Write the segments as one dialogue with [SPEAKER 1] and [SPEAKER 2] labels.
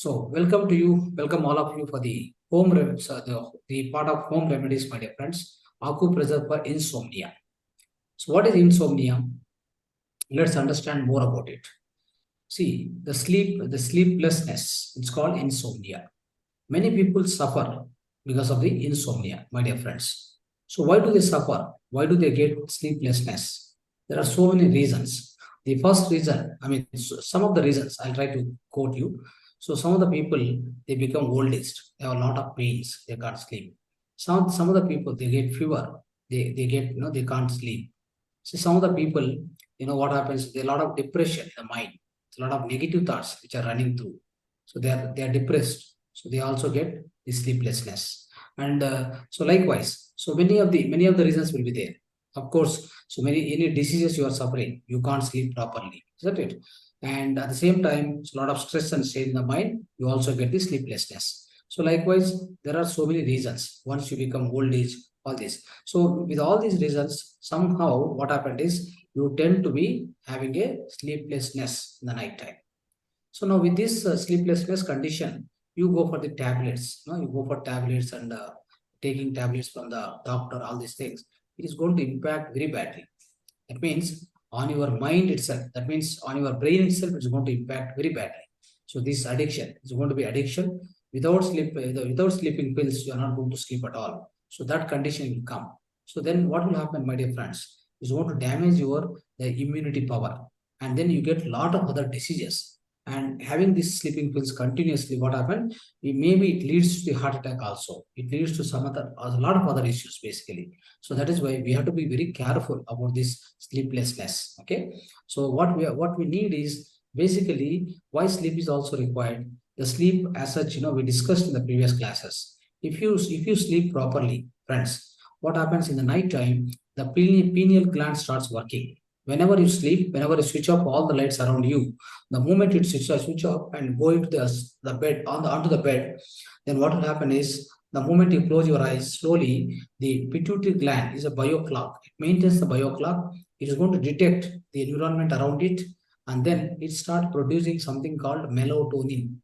[SPEAKER 1] So, welcome to you, welcome all of you for the the part of home remedies, my dear friends. Acupressure for insomnia. So, what is insomnia? Let's understand more about it. See, the sleeplessness, it's called insomnia. Many people suffer because of the insomnia, my dear friends. So, why do they suffer? Why do they get sleeplessness? There are so many reasons. The first reason, some of the reasons I'll try to quote you. So, some of the people they become old aged, they have a lot of pains, they can't sleep. Some of the people they get fever, they get they can't sleep. So, some of the people, what happens, there's a lot of depression in the mind, a lot of negative thoughts which are running through. So they are depressed. So they also get the sleeplessness. And so likewise, so many of the reasons will be there. Of course, so many any diseases you are suffering, you can't sleep properly, isn't it? And at the same time, so a lot of stress and strain in the mind, you also get the sleeplessness. So likewise, there are so many reasons. Once you become old age, all this. So with all these reasons, somehow what happened is you tend to be having a sleeplessness in the night time. So now with this sleeplessness condition, you go for the tablets. You go for tablets and taking tablets from the doctor, all these things. It is going to impact very badly. That means on your mind itself, that means on your brain itself, it's going to impact very badly. So this addiction is going to be addiction. Without sleeping pills, you are not going to sleep at all. So that condition will come. So then what will happen, my dear friends, is going to damage your the immunity power. And then you get a lot of other diseases. And having these sleeping pills continuously, what happened? Maybe it leads to the heart attack also. It leads to a lot of other issues basically. So that is why we have to be very careful about this sleeplessness. Okay. So what we need is basically why sleep is also required. The sleep as such, we discussed in the previous classes. If you sleep properly, friends, what happens in the night time? The pineal gland starts working. Whenever you sleep, whenever you switch off all the lights around you, the moment you switch off and go into the bed onto the bed, then what will happen is the moment you close your eyes slowly, the pituitary gland is a bioclock. It maintains the bioclock. It is going to detect the environment around it, and then it starts producing something called melatonin.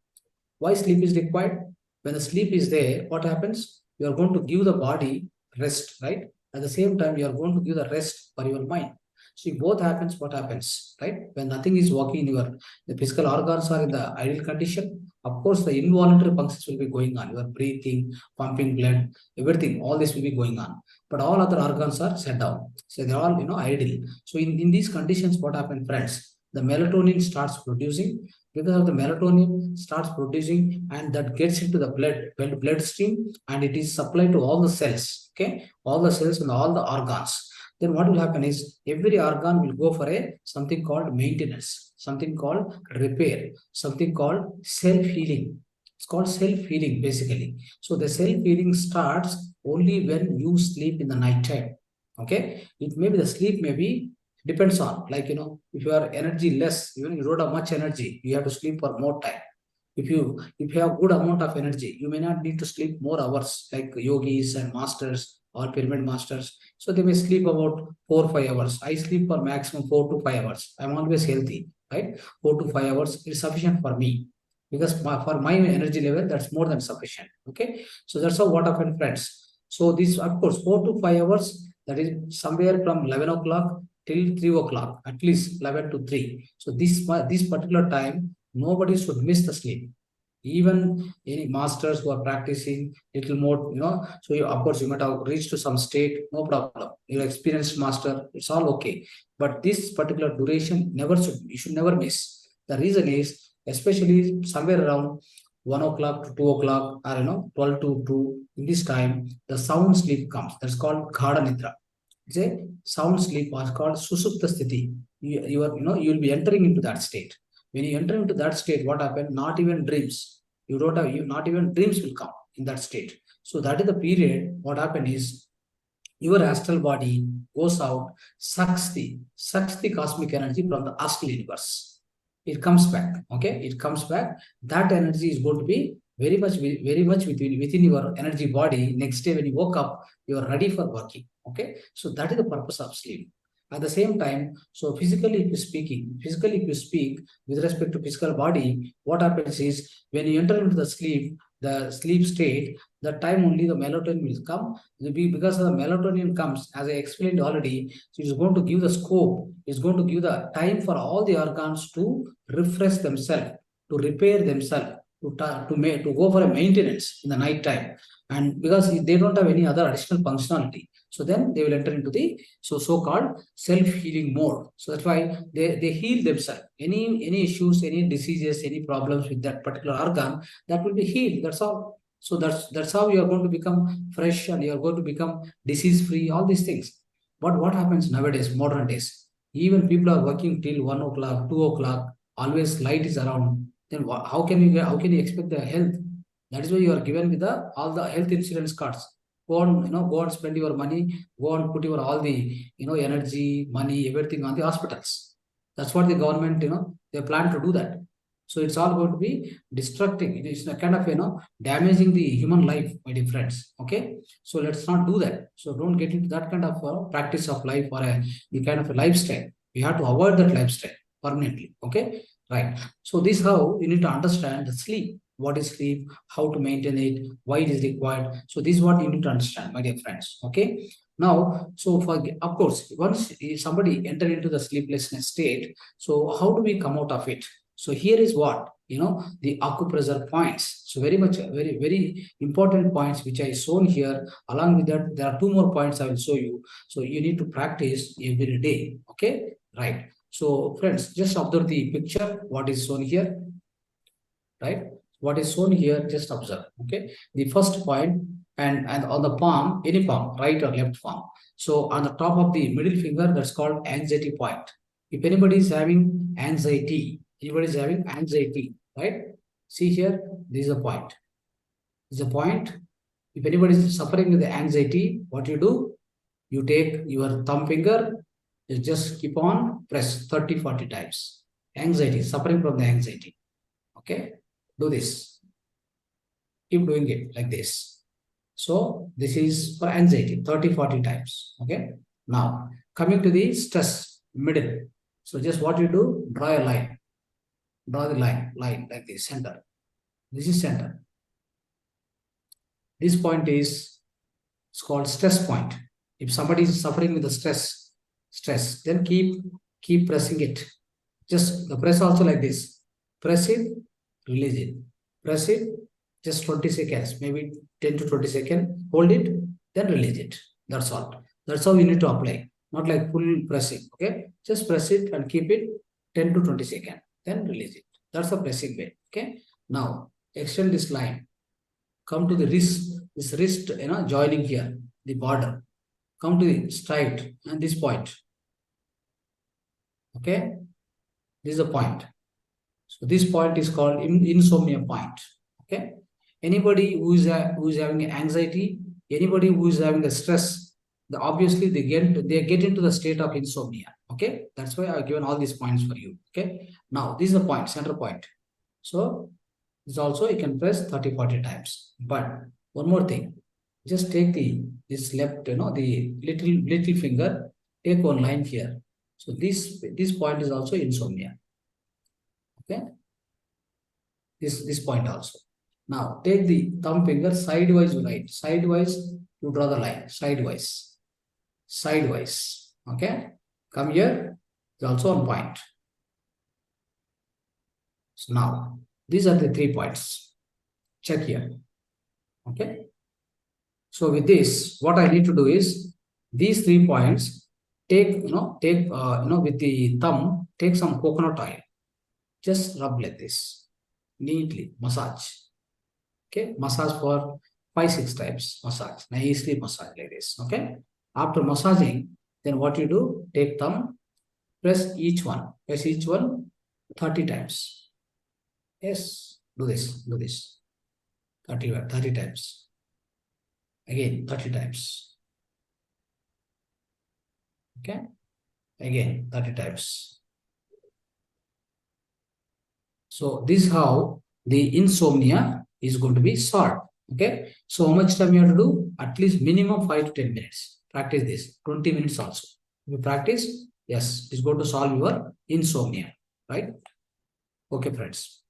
[SPEAKER 1] Why sleep is required? When the sleep is there, what happens? You are going to give the body rest, right? At the same time, you are going to give the rest for your mind. See, both happens, what happens, right? When nothing is working in the physical organs are in the ideal condition, of course, the involuntary functions will be going on. Your breathing, pumping blood, everything, all this will be going on. But all other organs are shut down. So they're all, idle. So in these conditions, what happens, friends? The melatonin starts producing. Because of the melatonin starts producing and that gets into the bloodstream, and it is supplied to all the cells, okay, all the cells and all the organs. Then what will happen is every organ will go for a something called maintenance, something called repair, something called self-healing. It's called self-healing basically. So the self-healing starts only when you sleep in the night time. Okay, it may be the sleep may be depends on, like, if you are energy less, you don't have much energy, you have to sleep for more time. If you have good amount of energy, you may not need to sleep more hours, like yogis and masters or pyramid masters. So they may sleep about 4 or 5 hours. I sleep for maximum 4 to 5 hours. I'm always healthy, right? 4 to 5 hours is sufficient for me, because for my energy level, that's more than sufficient. Okay, so that's how what happened, friends. So this, of course, 4 to 5 hours. That is somewhere from 11 o'clock till 3 o'clock, at least 11 to 3. So this particular time, nobody should miss the sleep. Even any masters who are practicing little more, so of course you might have reached to some state, no problem. You're experienced master, it's all okay. But this particular duration you should never miss. The reason is, especially somewhere around 1 o'clock to 2 o'clock, or 12 to 2, in this time, the sound sleep comes. That's called Ghada Nidra. It's a sound sleep, was called Susupta Sthiti. You will be entering into that state. When you enter into that state, what happens? Not even dreams. Not even dreams will come in that state. So that is the period. What happens is your astral body goes out, sucks the cosmic energy from the astral universe. It comes back. Okay, it comes back. That energy is going to be very much within your energy body. Next day when you woke up, you are ready for working. Okay, so that is the purpose of sleep. At the same time, so physically if you speak with respect to physical body, what happens is when you enter into the sleep state, that time only the melatonin will come. Because the melatonin comes, as I explained already, so it's going to give the scope, it's going to give the time for all the organs to refresh themselves, to repair themselves, to go for a maintenance in the night time. And because they don't have any other additional functionality, so then they will enter into the so-called self-healing mode. So that's why they heal themselves. Any issues, any diseases, any problems with that particular organ, that will be healed. That's all. So that's how you are going to become fresh and you are going to become disease-free, all these things. But what happens nowadays, modern days, even people are working till 1 o'clock, 2 o'clock, always light is around. Then how can you expect the health? That is why you are given with all the health insurance cards. Go and spend your money, go and put your all the energy, money, everything on the hospitals. That's what the government, they plan to do that. So it's all going to be destructing. It is a kind of damaging the human life, my dear friends. Okay, so let's not do that. So don't get into that kind of practice of life or the kind of a lifestyle. We have to avoid that lifestyle permanently. Okay, right. So this is how you need to understand the sleep. What is sleep, how to maintain it, why it is required. So this is what you need to understand, my dear friends. Okay. Now, so of course, once somebody enter into the sleeplessness state, so how do we come out of it? So here is what the acupressure points. So very important points which I shown here. Along with that, there are two more points I will show you. So you need to practice every day. Okay, right. So friends, just observe the picture. What is shown here, right? What is shown here, just observe. Okay, the first point, and on the palm, any palm, right or left palm. So on the top of the middle finger, that's called anxiety point. If anybody is having anxiety, right? See here, this is a point. This is a point. If anybody is suffering with the anxiety, what you do? You take your thumb finger, you just keep on press 30-40 times. Anxiety, suffering from the anxiety. Okay, do this. Keep doing it like this. So this is for anxiety, 30-40 times. Okay. Now coming to the stress, middle. So just what you do, draw a line. Draw the line like this, center. This is center. This point is, it's called stress point. If somebody is suffering with the stress, then keep pressing it. Just the press also like this. Press it, release it. Press it, just 20 seconds, maybe 10 to 20 seconds. Hold it, then release it. That's all. That's how you need to apply. Not like full pressing. Okay, just press it and keep it 10 to 20 seconds. Then release it. That's the pressing way. Okay. Now extend this line. Come to the wrist. This wrist, joining here, the border. Come to the straight and this point. Okay. This is a point. So this point is called insomnia point. Okay. Anybody who is having anxiety, anybody who is having a stress, obviously they get into the state of insomnia. Okay. That's why I've given all these points for you. Okay. Now this is the point, center point. So this also you can press 30-40 times. But one more thing, just take this left, the little finger, take one line here. So this point is also insomnia. Okay, this point also. Now take the thumb finger sidewise, right? Sidewise, you draw the line. Sidewise. Okay, come here. It's also on point. So now these are the 3 points. Check here. Okay. So with this, what I need to do is these 3 points. Take with the thumb. Take some coconut oil. Just rub like this, neatly, massage. Okay, massage for 5-6 times. Massage, nicely massage like this. Okay, after massaging, then what you do? Take thumb, press each one 30 times. Yes, do this 30 times. Again, 30 times. Okay, again, 30 times. So this is how the insomnia is going to be solved. Okay. So how much time you have to do? At least minimum 5 to 10 minutes. Practice this. 20 minutes also. If you practice, yes, it's going to solve your insomnia, right? Okay, friends.